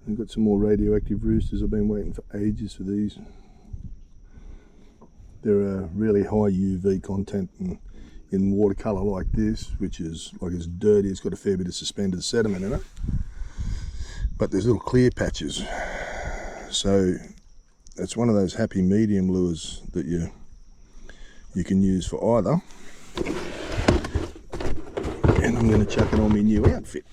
I've got some more radioactive roosters. I've been waiting for ages for these. They're a really high UV content in watercolour like this, which is like it's dirty. It's got a fair bit of suspended sediment in it, but there's little clear patches. So it's one of those happy medium lures that you can use for either. And I'm going to chuck it on my new outfit.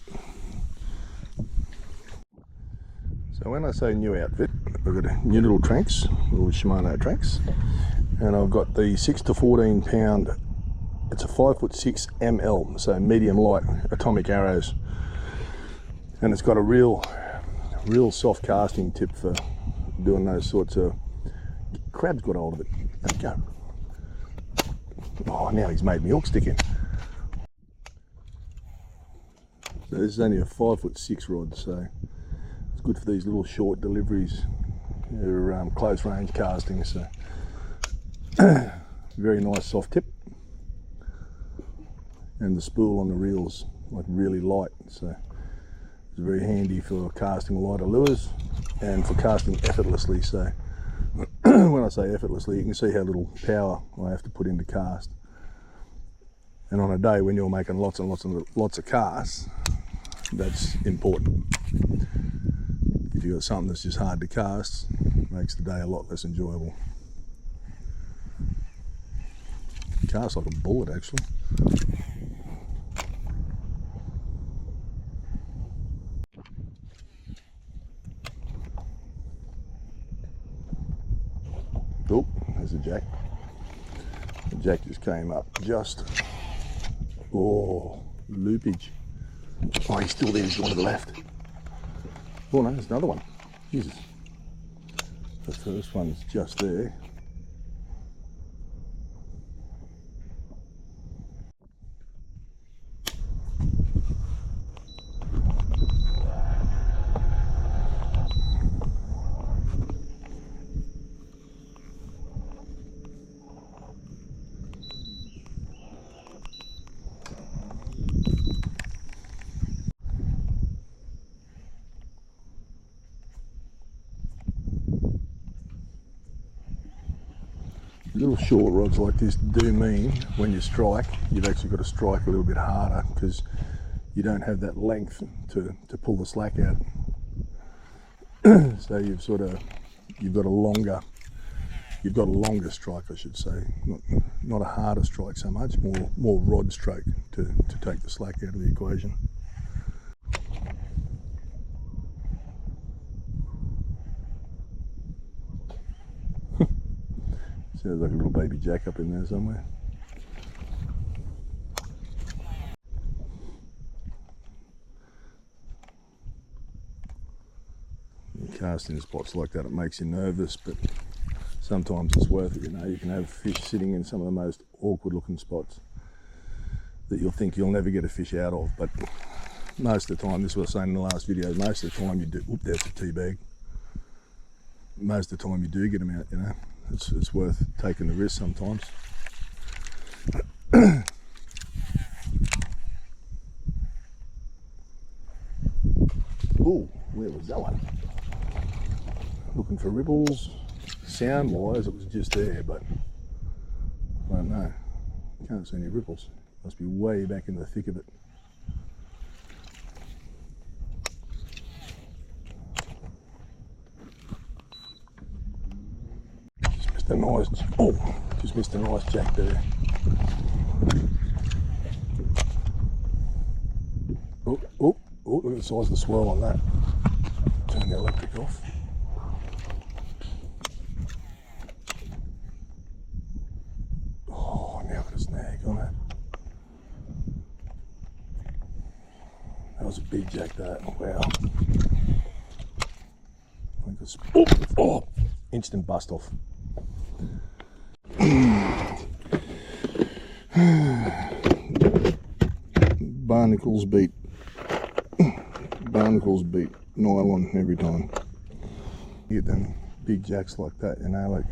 So when I say new outfit, I've got a new little tranks, little Shimano tranks, and I've got the 6 to 14 pound, it's a 5'6" ML, so medium light atomic arrows, and it's got a real soft casting tip for doing those sorts of. Crab's got hold of it. There we go. Oh, now he's made me hook stick in. So this is only a 5'6" rod, so it's good for these little short deliveries. They're close range casting, so very nice soft tip. And the spool on the reel's like really light, so it's very handy for casting lighter lures and for casting effortlessly. So when I say effortlessly, you can see how little power I have to put into cast. And on a day when you're making lots and lots of casts, that's important. If you've got something that's just hard to cast, it makes the day a lot less enjoyable. Cast like a bullet, actually. Oh, there's a jack. The jack just came up just. Oh, loopage. Oh, he's still there. He's gone to the left. Oh no, there's another one. Jesus. The first one's just there. Little short rods like this do mean when you strike, you've actually got to strike a little bit harder because you don't have that length to pull the slack out. So you've got a longer strike, I should say, not a harder strike so much, more rod stroke to take the slack out of the equation. Sounds like a little baby jack up in there somewhere. Casting spots like that, it makes you nervous, but sometimes it's worth it. You know, you can have fish sitting in some of the most awkward looking spots that you'll think you'll never get a fish out of, but most of the time, this was I was saying in the last video, most of the time you do. Oop, there's a tea bag. Most of the time you do get them out, you know. It's worth taking the risk sometimes. Oh, where was that one? Looking for ripples. Sound wise, it was just there, but I don't know. Can't see any ripples. Must be way back in the thick of it. Just missed a nice jack there. Oh, look at the size of the swirl on that. Turn the electric off. Oh, now I've got a snag on it. That was a big jack, that. Wow. I think it's, oh, instant bust off. Barnacles beat nylon every time. You get them big jacks like that, you know, like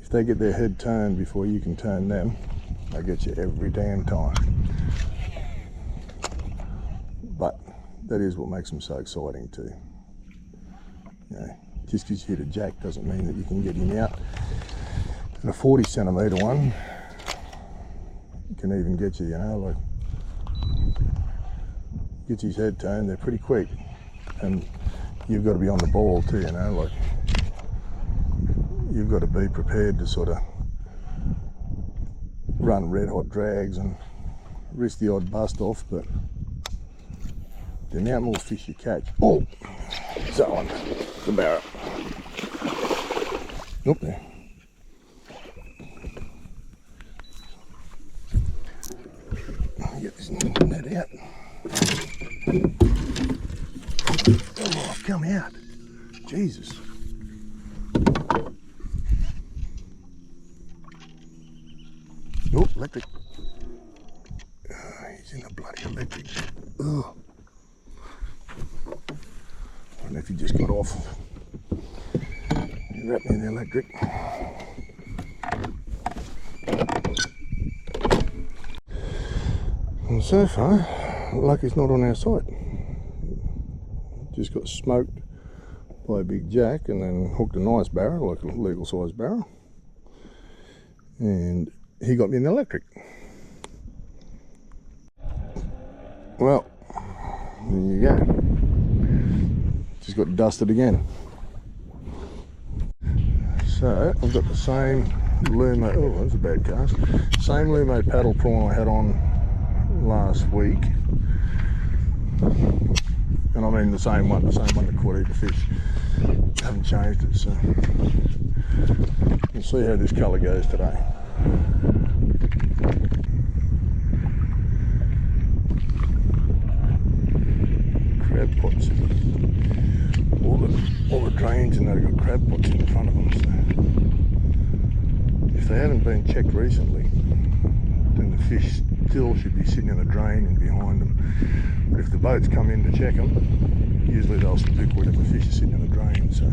if they get their head turned before you can turn them, they get you every damn time. But that is what makes them so exciting too. You know, just because you hit a jack doesn't mean that you can get him out. And a 40 centimetre one can even get you, you know, like gets his head turned. They're pretty quick, and you've got to be on the ball too, you know, like you've got to be prepared to sort of run red hot drags and risk the odd bust off. But the amount more fish you catch, oh, it's that one, the Barra. Up there. Get this net out. Oh, come out. Jesus. Oh, electric. Oh, he's in the bloody electric. Oh. I don't know if he just got off. He wrapped me in the electric. And so far, luck is not on our side. Just got smoked by a big jack and then hooked a nice barra, like a legal size barra. And he got me in the electric. Well, there you go. Just got dusted again. So I've got the same Lumo, oh that's a bad cast, same Lumo paddle prawn I had on last week. And I mean the same one that caught heap of fish. Haven't changed it, so we'll see how this colour goes today. Crab pots. All the drains and they've got crab pots in front of them, so if they haven't been checked recently, then the fish still should be sitting in a drain and behind them. But if the boats come in to check them, usually they'll stick whatever fish is sitting in the drain. So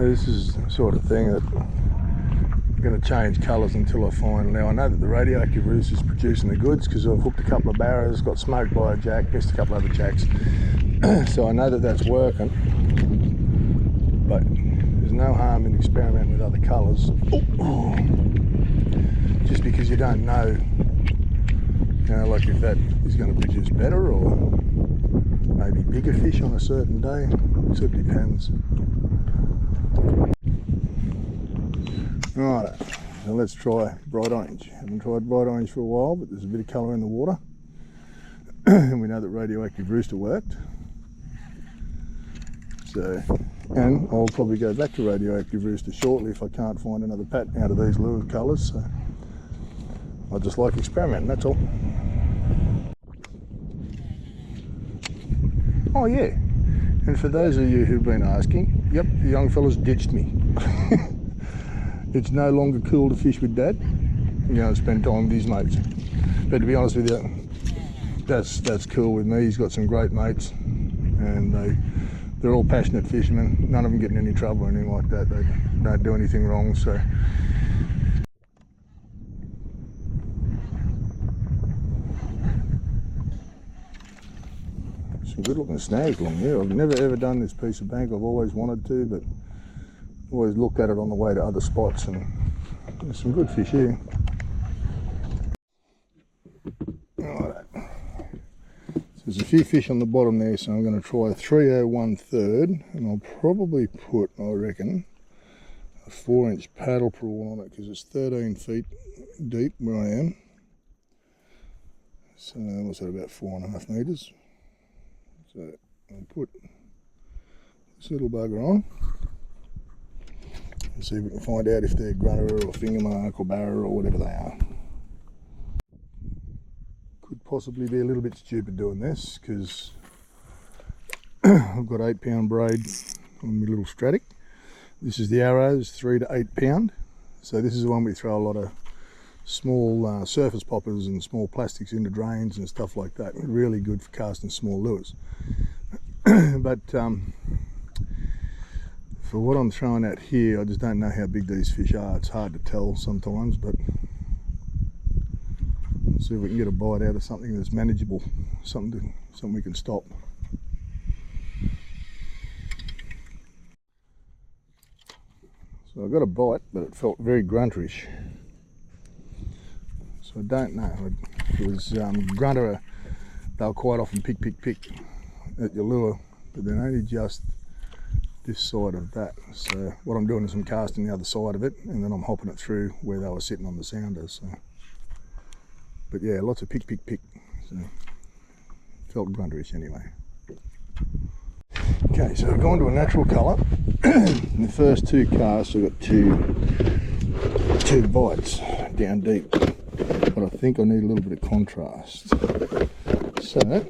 this is the sort of thing that I'm going to change colours until I find. Now I know that the radioactive roost is producing the goods because I've hooked a couple of barras, got smoked by a jack, missed a couple of other jacks. So I know that that's working, but there's no harm in experimenting with other colours. Oh. Just because you don't know, you know, like if that is going to produce better or maybe bigger fish on a certain day. It sort of depends. Right, so let's try bright orange. Haven't tried bright orange for a while, but there's a bit of colour in the water. And we know that radioactive rooster worked. So, and I'll probably go back to radioactive rooster shortly if I can't find another pattern out of these lure colours. So I just like experimenting, that's all. Oh yeah, and for those of you who've been asking, yep, the young fella's ditched me. It's no longer cool to fish with Dad. You know, spend time with his mates. But to be honest with you, that's cool with me. He's got some great mates, and they're all passionate fishermen. None of them get in any trouble or anything like that. They don't do anything wrong. So some good looking snags along here. I've never ever done this piece of bank. I've always wanted to, but always looked at it on the way to other spots, and there's some good fish here. Alright. So there's a few fish on the bottom there, so I'm going to try 301 third, and I'll probably put, I reckon, a 4-inch paddle prawn on it because it's 13 feet deep where I am. So what's that, about 4.5 metres. So I'll put this little bugger on and see if we can find out if they're grunter or finger mark or barra or whatever they are. Could possibly be a little bit stupid doing this because I've got 8-pound braid on my little Stratic. This is the Arrows, 3 to 8 pound. So this is the one we throw a lot of small surface poppers and small plastics into drains and stuff like that. Really good for casting small lures. But for what I'm throwing at here, I just don't know how big these fish are. It's hard to tell sometimes, but let's see if we can get a bite out of something that's manageable, something we can stop. So I got a bite, but it felt very grunterish. So I don't know. It was grunter. They'll quite often pick at your lure, but they're only just this side of that. So what I'm doing is I'm casting the other side of it, and then I'm hopping it through where they were sitting on the sounders. So. But yeah, lots of pick. So felt grunterish anyway. Okay, so I've gone to a natural colour. In the first two casts I've got two bites down deep, but I think I need a little bit of contrast. So I'm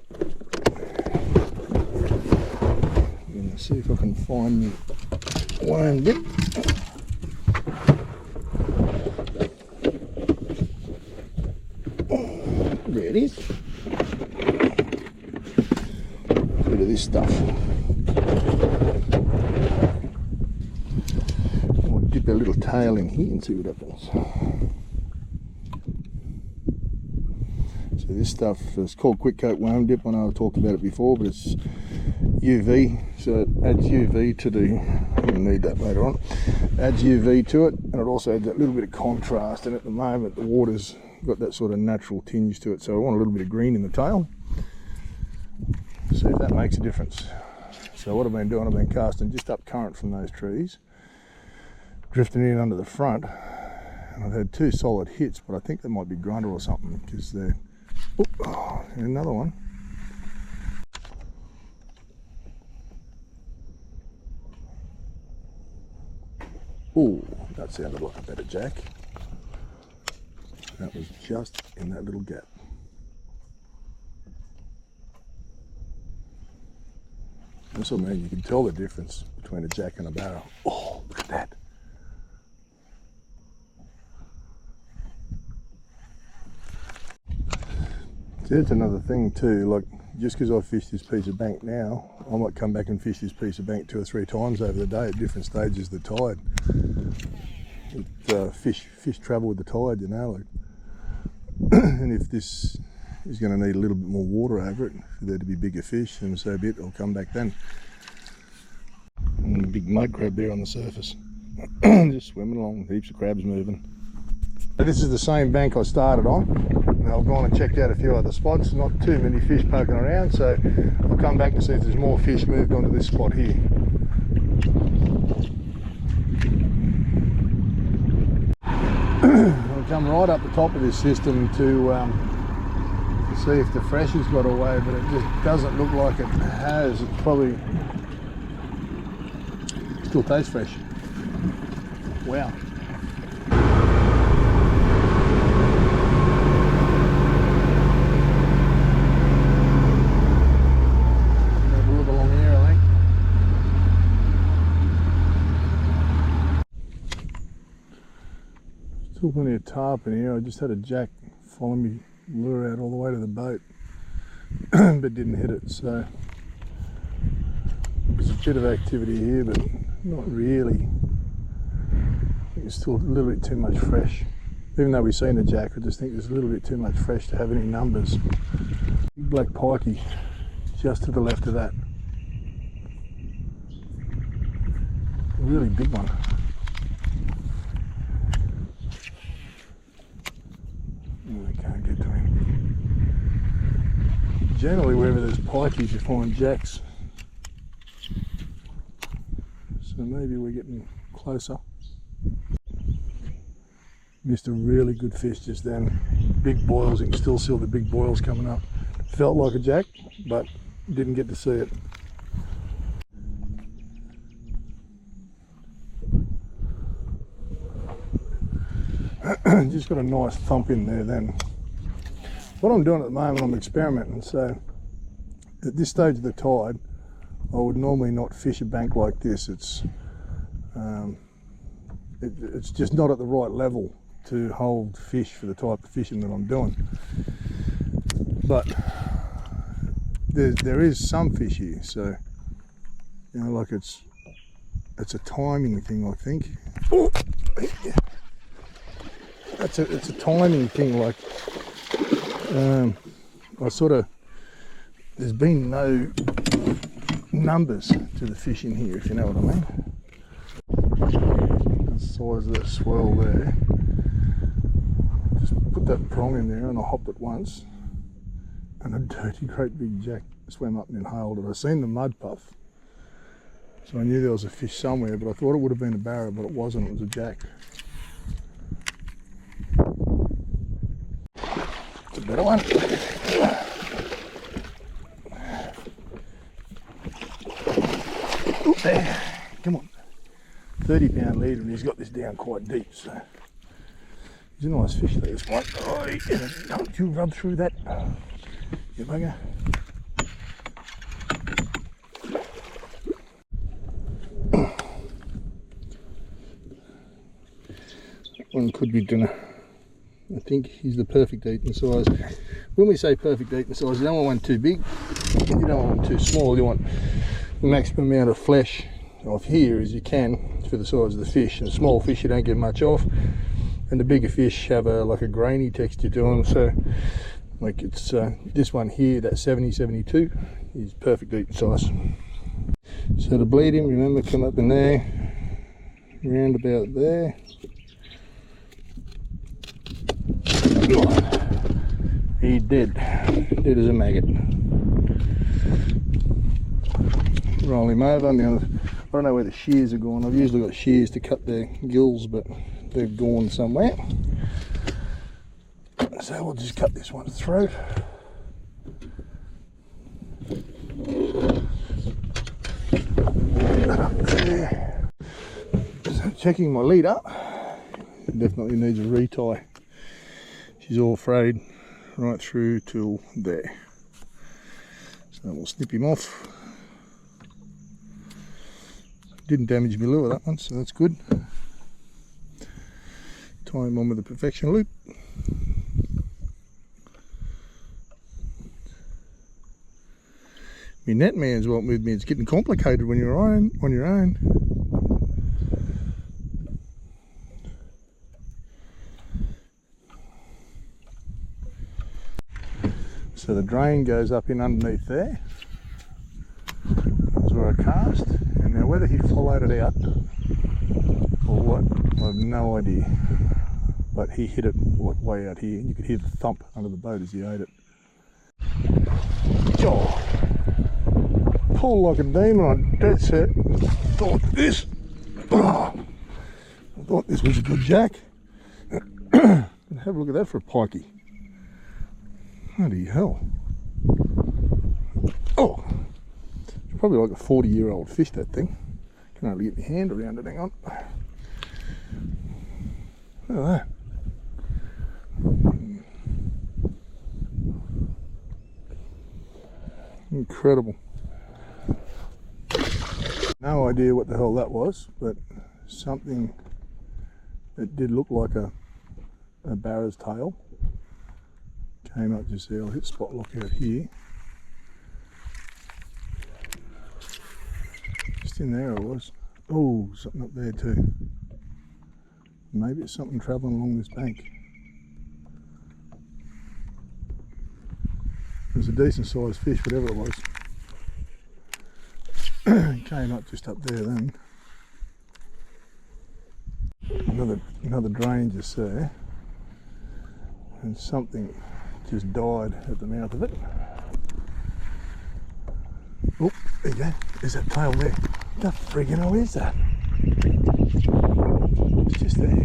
going to see if I can find the worm dip. There it is. Bit of this stuff. I'll dip a little tail in here and see what happens. So this stuff is called quick coat worm dip. I know I've talked about it before, but it's UV, so it adds UV to the, I'm going to need that later on, adds UV to it, and it also adds that little bit of contrast, and at the moment the water's got that sort of natural tinge to it, so I want a little bit of green in the tail. See if that makes a difference. So what I've been doing, I've been casting just up current from those trees, drifting in under the front, and I've had two solid hits, but I think they might be grunter or something, because they're, oh, another one. Oh, that sounded like a better jack. That was just in that little gap. That's what I mean, you can tell the difference between a jack and a barra. Oh, look at that. See, that's another thing too, like just because I fish this piece of bank now, I might come back and fish this piece of bank 2 or 3 times over the day at different stages of the tide. Fish travel with the tide, you know, like. And if this is going to need a little bit more water over it for there to be bigger fish, then so be it, I'll come back then. And a big mud crab there on the surface. Just swimming along, heaps of crabs moving. This is the same bank I started on. And I've gone and checked out a few other spots, not too many fish poking around, so I'll come back to see if there's more fish moved onto this spot here. I'll come right up the top of this system to see if the fresh has got away, but it just doesn't look like it has. It's probably still tastes fresh. Wow. Have a look along here, I think. Still plenty of tarp in here. I just had a jack follow me lure out all the way to the boat but didn't hit it, so there's a bit of activity here but not really. I think it's still a little bit too much fresh. Even though we've seen a jack, I just think there's a little bit too much fresh to have any numbers. Big black pikey just to the left of that. A really big one. We can't get to him. Generally wherever there's pikeys you find jacks. So maybe we're getting closer. Missed a really good fish just then. Big boils, you can still see all the big boils coming up. Felt like a jack, but didn't get to see it. Just got a nice thump in there then. What I'm doing at the moment, I'm experimenting. So at this stage of the tide, I would normally not fish a bank like this. It's just not at the right level to hold fish for the type of fishing that I'm doing. But there is some fish here, so you know, like it's a timing thing, I think. Oh, yeah. It's a timing thing, like there's been no numbers to the fish in here, if you know what I mean. size of that swell there. Just put that prong in there and I hopped it once, and a dirty great big jack swam up and inhaled it. I seen the mud puff, so I knew there was a fish somewhere, but I thought it would have been a barra, but it wasn't, it was a jack. It's a better one. Oop, there. Come on. 30-pound leader, and he's got this down quite deep, so he's a nice fish, this one. Oh, don't you rub through that, you bugger. One could be dinner. I think he's the perfect eating size. When we say perfect eating size, you don't want one too big, you don't want one too small. You want the maximum amount of flesh off here as you can for the size of the fish. And the small fish you don't get much off, and the bigger fish have like a grainy texture to them. So like it's this one here, that 70-72 is perfect eating size. So to bleed him, remember, come up in there, round about there. He dead as a maggot. Roll him over. Now, I don't know where the shears are gone. I've usually got shears to cut their gills, but they've gone somewhere. So we'll just cut this one's throat. There. So checking my leader, it definitely needs a retie. She's all frayed right through till there. So we'll snip him off. Didn't damage my lure that one, so that's good. Tie him on with a perfection loop. My net man's what with me. It's getting complicated when you're on your own. So the drain goes up in underneath there. That's where I cast. And now whether he followed it out or what, I have no idea. But he hit it way out here. You could hear the thump under the boat as he ate it. Oh, pull like a demon on dead set. Thought this. Oh, I thought this was a good jack. Have a look at that for a pikey. Bloody hell. Oh, it's probably like a 40-year-old fish, that thing. Can hardly get my hand around it, hang on. Look at that. Incredible. No idea what the hell that was, but something that did look like a barra's tail. Came up just there. I'll hit spot lock out here. Just in there it was. Oh, something up there too. Maybe it's something travelling along this bank. It was a decent sized fish, whatever it was. Came up just up there then. Another drain just there. And something just died at the mouth of it. Oh, there you go. There's that tail there. What the friggin' hell is that? It's just there.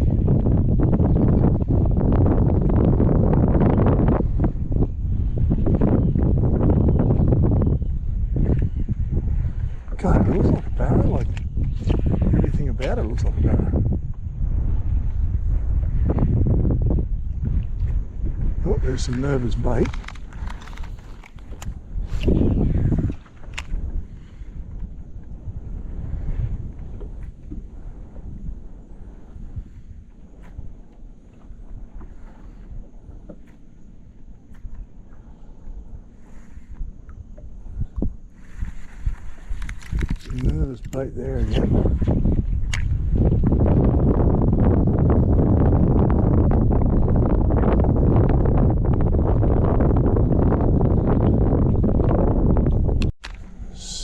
God, it looks like a barra. Like everything about it looks like a barra. Oh, there's some nervous bait. Some nervous bait there again.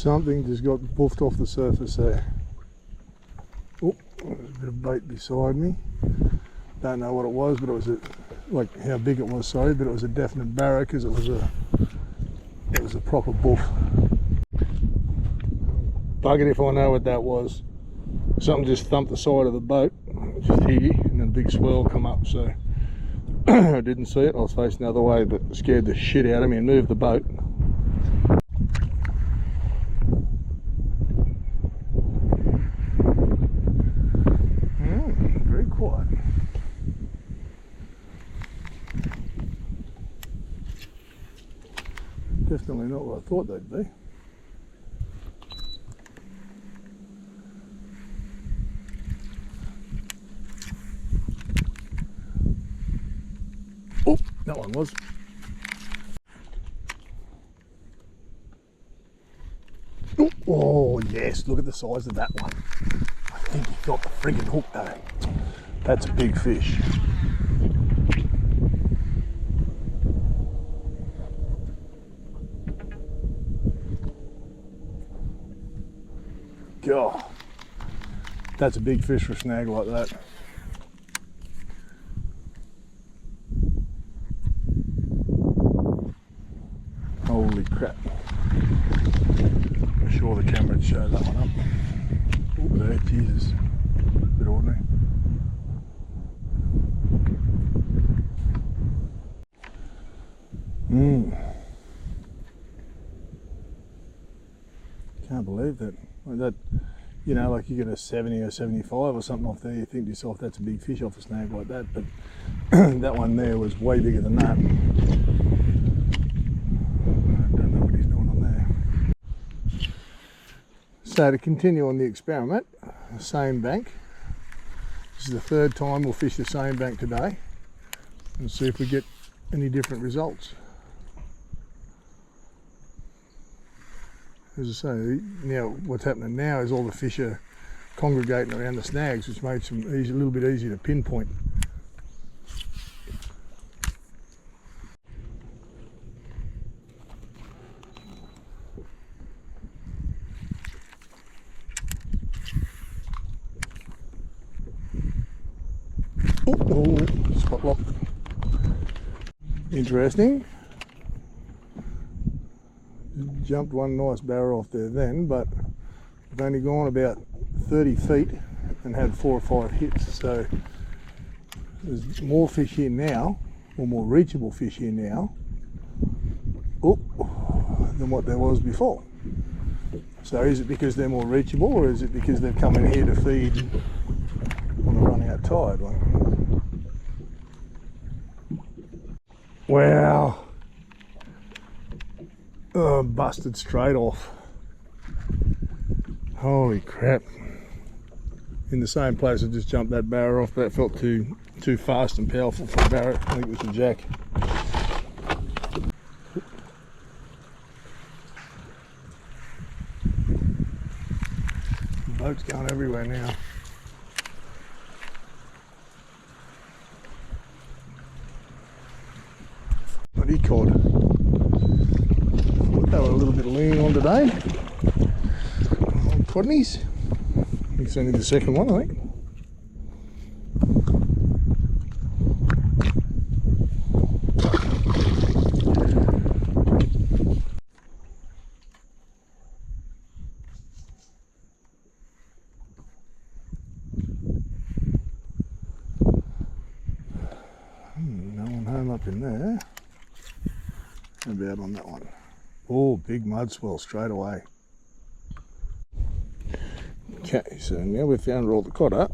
Something just got buffed off the surface there. Oh, there's a bit of bait beside me. Don't know what it was, but it was like how big it was, sorry, but it was a definite barra because it was a proper buff. Buggered if I know what that was. Something just thumped the side of the boat, just here, and then a big swirl come up, so I didn't see it. I was facing the other way, but it scared the shit out of me and moved the boat. Very quiet. Definitely not what I thought they'd be. Oh, that one was. Oh yes, look at the size of that one. I think he got the friggin' hook though. That's a big fish. God, that's a big fish for a snag like that. Holy crap. I'm sure the camera would show that one up. Oh, there, Jesus. Bit ordinary. Can't believe that. Like that, you know, like you get a 70 or 75 or something off there, you think to yourself that's a big fish off a snag like that, but that one there was way bigger than that. I don't know what he's doing on there. So to continue on the experiment, the same bank. This is the third time we'll fish the same bank today and see if we get any different results. As I say, now what's happening now is all the fish are congregating around the snags, which makes them a little bit easier to pinpoint. Oh, spot lock. Interesting. Jumped one nice barra off there then, but we've only gone about 30 feet and had 4 or 5 hits, so there's more fish here now, or more reachable fish here now, than what there was before. So is it because they're more reachable, or is it because they've come in here to feed on the run out tide? Wow. Oh, busted straight off. Holy crap. In the same place I just jumped that barra off, but that felt too fast and powerful for a barra. I think it was the jack. The boat's going everywhere now. Bloody cod. They were a little bit lean on today. Codnies. I think it's only the second one, I think. No one home up in there. How about on that one? Oh, big mud swell straight away. Okay, so now we've found where all the cod are.